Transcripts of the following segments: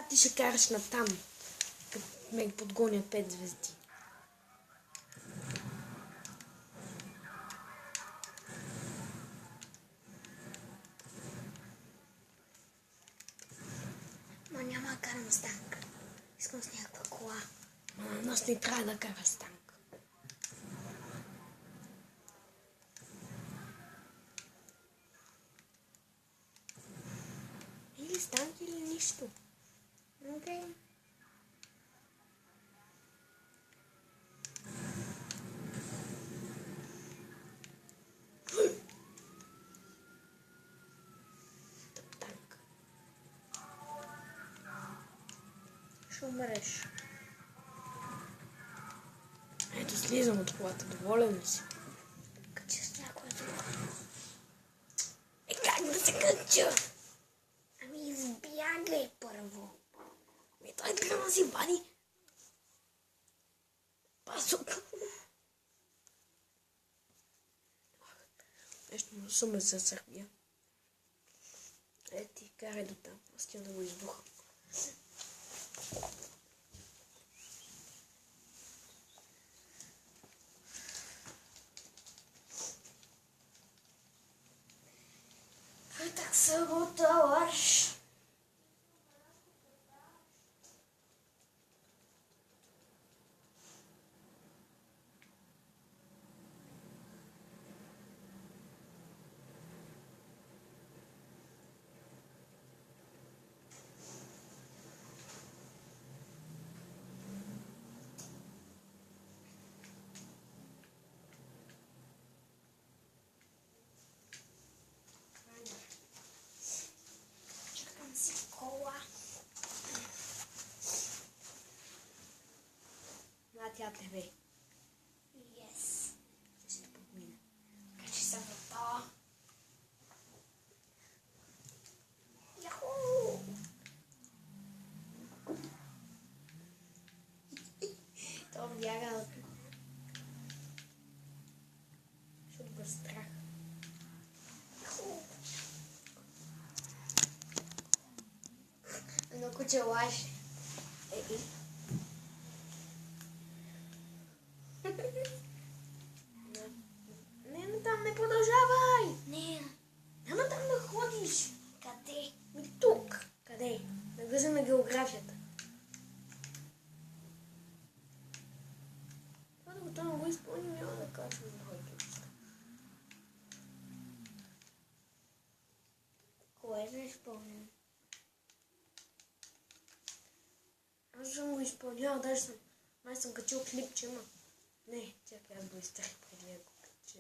Как ти ще караш на там, като ме подгонят 5 звезди? Ма няма да карам с танк. Искам с някаква кола. Ма нас не трябва да кара с танк. Или с танк, или нищо. Окей. Танк. Ще умреш. Ето слизам от колата, доволен ли си? Качи с някой друг. Как да се кача? Ами избягай първо. Той трябва да си вади пасока. Нещо му сума за Сърбия. Ти карай до там, аз искам да го избуха. Так саботаж. Чакам си кола. На тя тебе. Yes. Ще се подмина. Качи се врата. Яху! То бяга от... Защото го страх. Яху! Едно куче лаже. Не, там не продължавай! Не. Няма там да ходиш. Къде? Ми тук. Къде? Да влизам на географията. Това да го там го изпълним, няма да качвам другото. Кое да изпълним? Аз съм го изпълнял, даже съм... Май съм качил клипче, ма... Не, чакай, аз го изтрих преди да го кача...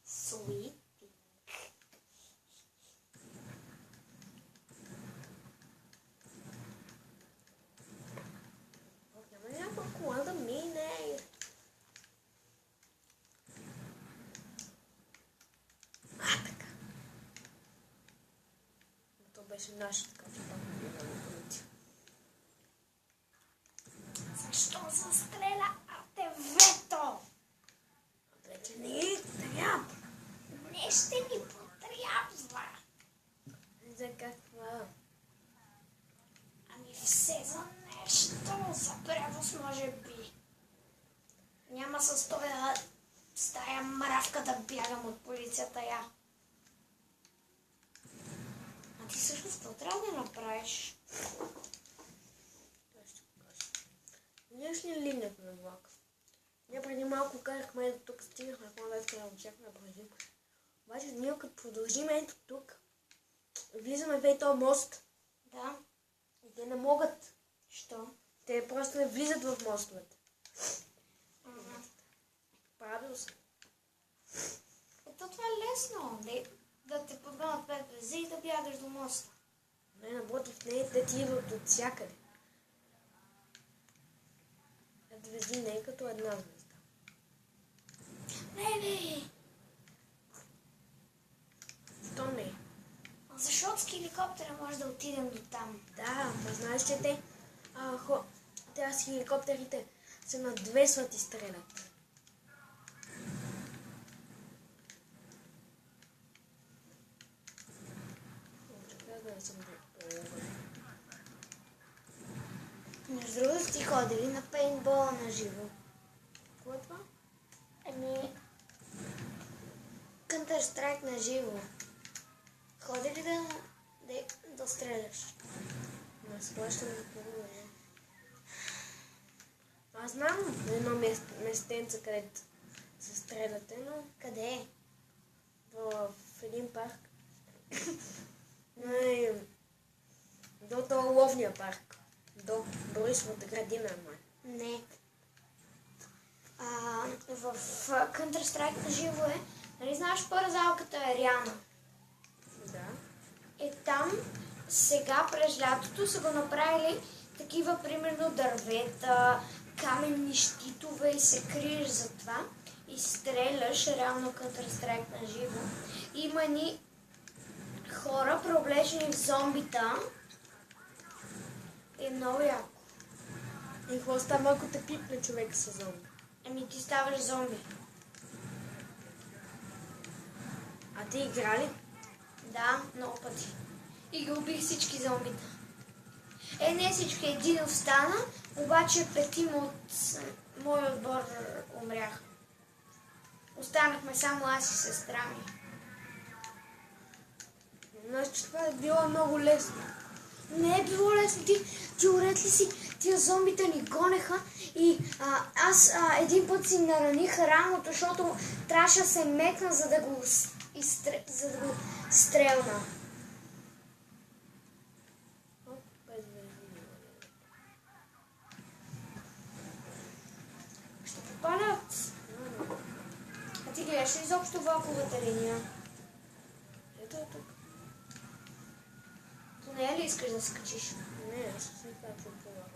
Sweet. Няма някаква кола да мине. Така. Но то беше наше, така че пак не да го полети. Защо застреля АТВ-то? Вече не е трябва. Не ще ни потрябва. За каква? Ами все за нещо. За превоз може би. Няма с това с тая мравка да бягам от полицията я. А ти също какво трябва да направиш? Виждаш ли линията на влака? Ние преди малко карахме ето тук, стигнахме, ако да очакваме да продължим. Обаче ние като продължим ето тук, влизаме в този мост. Да. И те не могат. Що? Те просто не влизат в мостовете. Ага. Правил съм. Ето това е лесно. Да те подгонят 5 звезди и да бягаш до моста. Не, напротив, не, те ти идват от всякъде. Звезди не е като една звезда. Не. То не. Защото с хеликоптера може да отидем до там. Да, ма знаеш, че те с хеликоптерите се на 2 надвесват и стрелят. да съм огън. Между другото сте ходили на пейнтбола на живо. Какво е това? Counter-Strike на живо. Ходи ли да стреляш? Не сплащам да помогна. Аз знам едно местенце, където се стреляте, но Къде е? в един парк. До този ловния парк. До Борисовата градина, май. Не. В Counter-Strike на живо е. Нали знаеш паразалката е Ряна? Да. Там сега през лятото са го направили такива, примерно, дървета, каменни щитове и се криеш за това и стреляш реално Counter-Strike на живо. Има ни хора, преоблечени в зомбита. Е много яко. И какво става, ако те пипне човек с зомби? Ти ставаш зомби. А ти игра ли? Да, много пъти. И ги убих всички зомбита. Не всички, един остана, обаче петима от моя отбор умряха. Останахме само аз и сестра ми. Значи това е било много лесно. Не е било лесно. Ти уред ли си? Тия зомбита ни гонеха и аз един път си нараних рамото, защото трябваше да се метна, за да го стрелна. Ще попалят. А ти гледаш ли изобщо влаковата линия? Ето е тук. По нея ли искаш да се качиш? Не, аз не казвам по лава.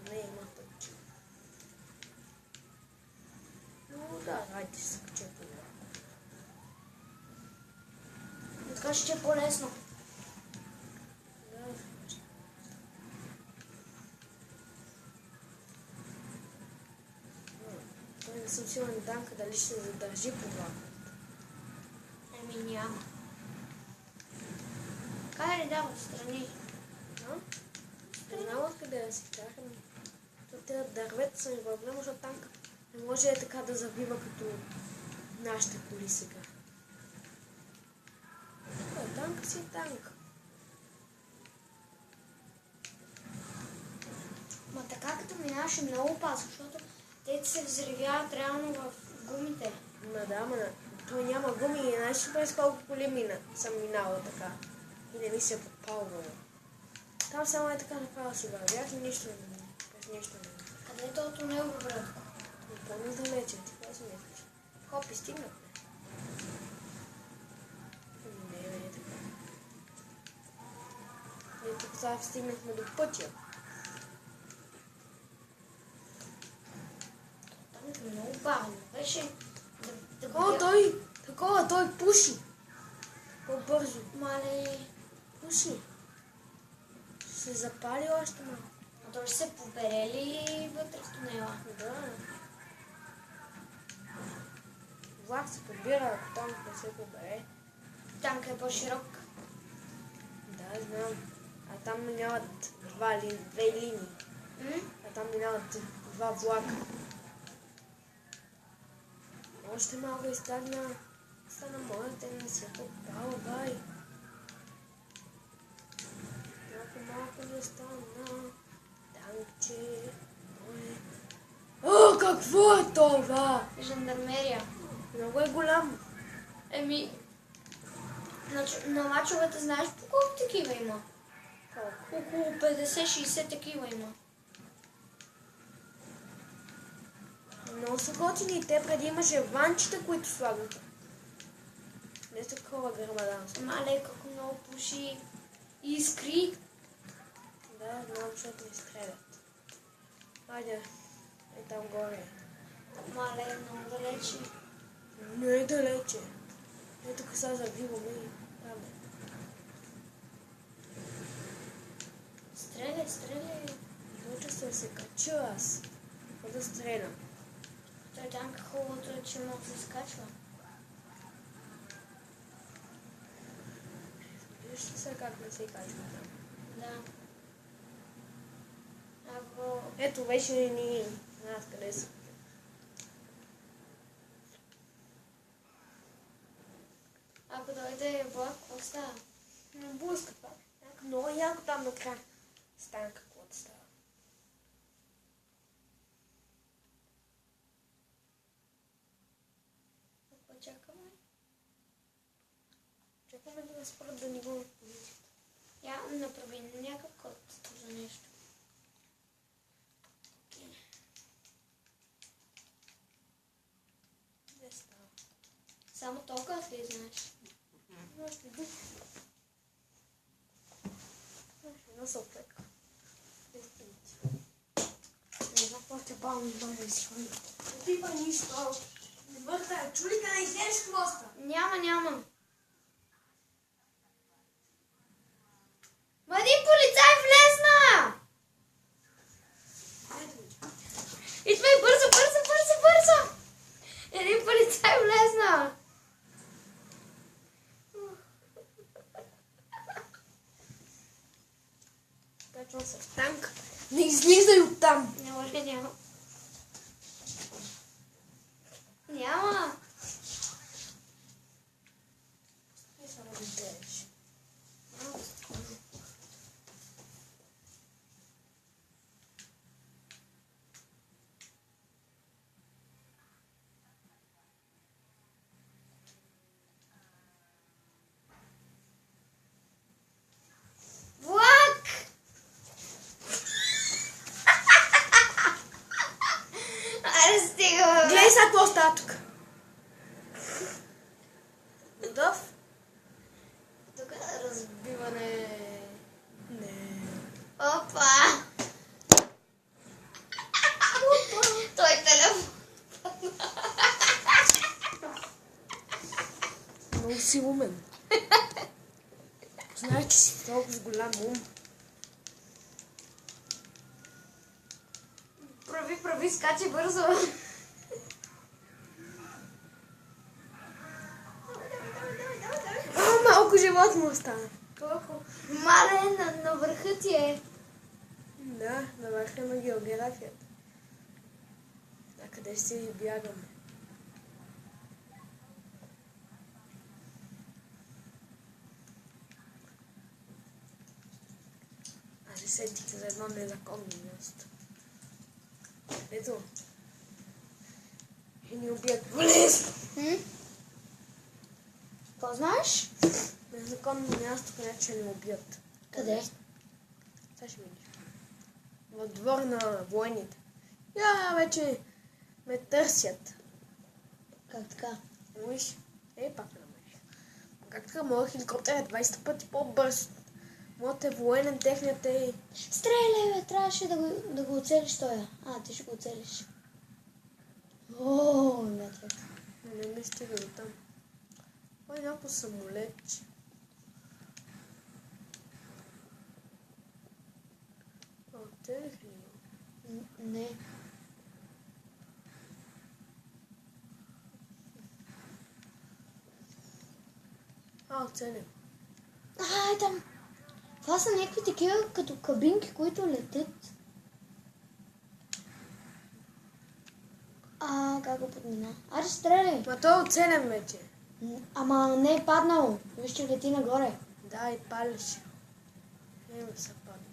Не има път. Но да, хайде се кача по лава. Така ще е по-лесно. Той не съм сигурен Данка дали ще се задържи по лава. Няма. Кай ли да отстрани? Не знам откъде да си карам. Те дървета са ми проблема, защото танка не може така да завива като нашите коли сега. Танка си е танк. Ма така като минаваш е много опасно, защото те се взривяват реално в гумите. Той няма гуми и знаеш ли през колко коли съм минала така. И не ми се подпалвала. Там само е така направо си вървях и нищо през нищо не. Къде е този тунел, братко? По-надалече, ти какво си мислиш? Хоп, и стигнахме. Не е така. Ние тук сега стигнахме до пътя. Там е много бавно. Беше той пуши. По-бързо. Мале. Пуши. Ще се запали още малко. А той ще се побере ли вътре в тунела? Да. Влак се побира, ако танк не се побере. Танка е по-широк. Да, знам. А там минават две линии. А там минават два влака. Още малко и стана моята не се подпала, бай. Малко не стана. Танкче. О, какво е това? Жандармерия. Много е голям. На мачовете знаеш по колко такива има? Колко? Около 50-60 такива има. Много са готини и те преди имаше ванчета, които слагаха. Не са такова гърмаданство. Мале, колко много пуши. Искри. Да, знам, защото ни стрелят. Хайде, е там горе. Мале, много далече. Не е далече. Е тук сега завиваме и там е. Стреляй. Хочу да се кача аз. Какво да стрелям? Той танк хубавото е, че може да се скачва. Вижте се как не се качва. Да. Ако... Ето вече ни знаят къде са. Ако дойде влак, какво става? Блъска това. Много яко там накрая. Стана каквото става. Какво чакаме? Чакаме да спрат да ни го видят. Я направи някакъв код за нещо. Не става. Само толкова ли знаеш? Една салфетка. Не знам какво ще бавно да си ходи. Не ти па нищо. Не въртай. Чулика, не излезеш хвоста. Няма. Ма един полицай влезна! Идвай бързо! Един полицай влезна! Качвам се в танк. Не излизай оттам. Няма. Не се разбереш. Влак! Аре стига, бе. Гледай сега какво става тук. Готов? Тук е разбиване. Не. Опа! Той е телефон. Много си умен. Знаеш, че си толкова с голям ум. Прави, скачи бързо. Малко живот му остана. Колко? Мале, на върха ти е. Да, на върха на географията. А къде ще си бягаме? Аз се сетих за едно незаконно място. Ето. И ни убият полезно. Какво знаеш? Незаконно място, където ще ни убият. Къде? Сега ще видиш. В двор на военните. Я, вече ме търсят. Как така? Виж, пак не намерих. Как така, моят хеликоптер е 20 пъти по-бърз. Моят е военен, техният е... Стреляй, бе, трябваше да го оцелиш тоя. Ти ще го оцелиш. О, метрик. Не ми стига до там. Кой е някакво самолетче? Оцелих ли го? Не. Оцелих. Там. Това са някакви такива като кабинки, които летят. Как го подмина? Аре, стреляй! Ма той е оцелен вече. Ама не е паднал. Виж, че лети нагоре. Да, и палеше. Ме се падна.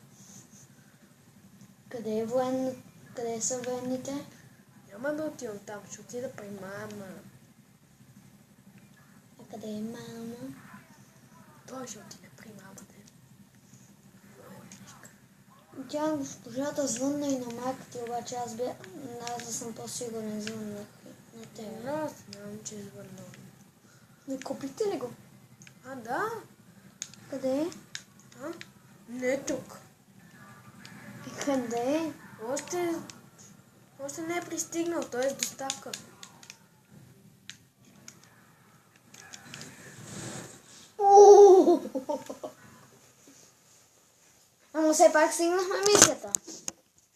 Къде са военните? Няма да отивам там, ще отида при мама. А къде е мама? Той ще отиде при мама. Тя госпожата звънна и на майка ти, обаче аз да съм по-сигурен, звъннах на тебе. Аз знам, че е звънна. Не купите ли го? Да. Къде е? Не тук. И къде е? Още не е пристигнал, той е с доставка. Ама все пак стигнахме мисията.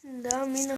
Да, мина.